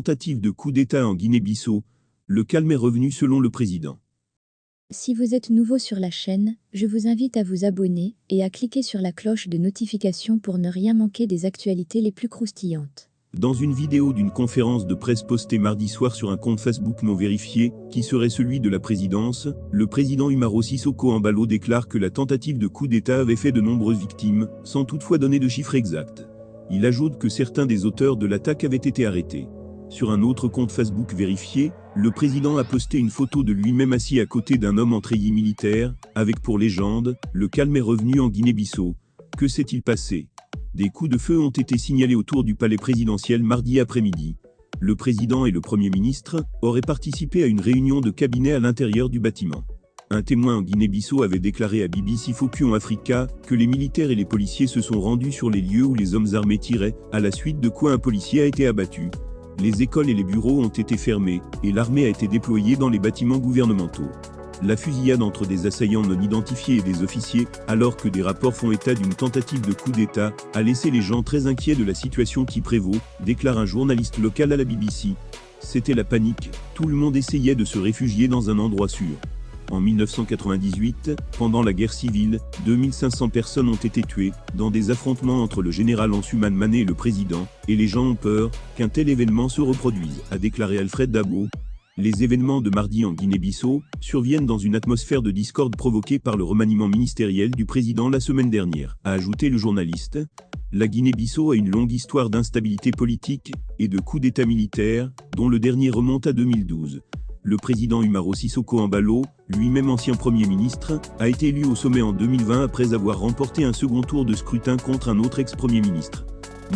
tentative de coup d'État en Guinée-Bissau, le calme est revenu selon le président. Si vous êtes nouveau sur la chaîne, je vous invite à vous abonner et à cliquer sur la cloche de notification pour ne rien manquer des actualités les plus croustillantes. Dans une vidéo d'une conférence de presse postée mardi soir sur un compte Facebook non vérifié, qui serait celui de la présidence, le président Umaro Sissoco Embaló déclare que la tentative de coup d'État avait fait de nombreuses victimes, sans toutefois donner de chiffres exacts. Il ajoute que certains des auteurs de l'attaque avaient été arrêtés. Sur un autre compte Facebook vérifié, le président a posté une photo de lui-même assis à côté d'un homme en treillis militaire, avec pour légende « Le calme est revenu en Guinée-Bissau ». Que s'est-il passé ? Des coups de feu ont été signalés autour du palais présidentiel mardi après-midi. Le président et le Premier ministre auraient participé à une réunion de cabinet à l'intérieur du bâtiment. Un témoin en Guinée-Bissau avait déclaré à BBC Focus Africa que les militaires et les policiers se sont rendus sur les lieux où les hommes armés tiraient, à la suite de quoi un policier a été abattu. Les écoles et les bureaux ont été fermés, et l'armée a été déployée dans les bâtiments gouvernementaux. La fusillade entre des assaillants non identifiés et des officiers, alors que des rapports font état d'une tentative de coup d'État, a laissé les gens très inquiets de la situation qui prévaut, déclare un journaliste local à la BBC. C'était la panique, tout le monde essayait de se réfugier dans un endroit sûr. En 1998, pendant la guerre civile, 2500 personnes ont été tuées, dans des affrontements entre le général Ansuman Mané et le président, et les gens ont peur qu'un tel événement se reproduise, a déclaré Alfred Dabo. Les événements de mardi en Guinée-Bissau surviennent dans une atmosphère de discorde provoquée par le remaniement ministériel du président la semaine dernière, a ajouté le journaliste. La Guinée-Bissau a une longue histoire d'instabilité politique et de coups d'État militaires, dont le dernier remonte à 2012. Le président Umaro Sissoco Embaló, lui-même ancien Premier ministre, a été élu au sommet en 2020 après avoir remporté un second tour de scrutin contre un autre ex-Premier ministre.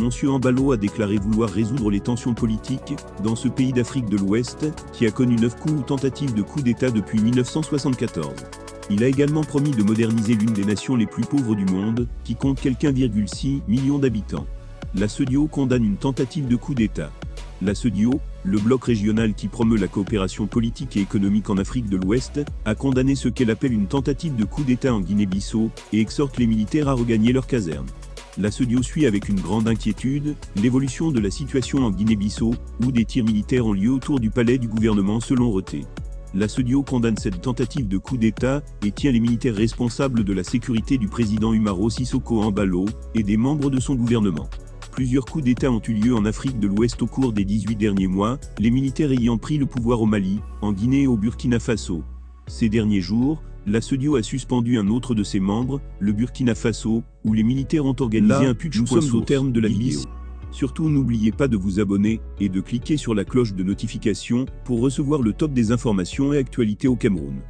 Monsieur Embaló a déclaré vouloir résoudre les tensions politiques dans ce pays d'Afrique de l'Ouest, qui a connu 9 coups ou tentatives de coup d'État depuis 1974. Il a également promis de moderniser l'une des nations les plus pauvres du monde, qui compte quelque 1,6 million d'habitants. La CEDEAO condamne une tentative de coup d'État. La CEDEAO, le bloc régional qui promeut la coopération politique et économique en Afrique de l'Ouest, a condamné ce qu'elle appelle une tentative de coup d'État en Guinée-Bissau et exhorte les militaires à regagner leurs casernes. La CEDEAO suit avec une grande inquiétude l'évolution de la situation en Guinée-Bissau, où des tirs militaires ont lieu autour du palais du gouvernement selon Reuters. La CEDEAO condamne cette tentative de coup d'État et tient les militaires responsables de la sécurité du président Umaro Sissoco Embaló et des membres de son gouvernement. Plusieurs coups d'État ont eu lieu en Afrique de l'Ouest au cours des 18 derniers mois, les militaires ayant pris le pouvoir au Mali, en Guinée et au Burkina Faso. Ces derniers jours, la CEDEAO a suspendu un autre de ses membres, le Burkina Faso, où les militaires ont organisé un putsch. Nous sommes au terme de la vidéo. Surtout n'oubliez pas de vous abonner et de cliquer sur la cloche de notification pour recevoir le top des informations et actualités au Cameroun.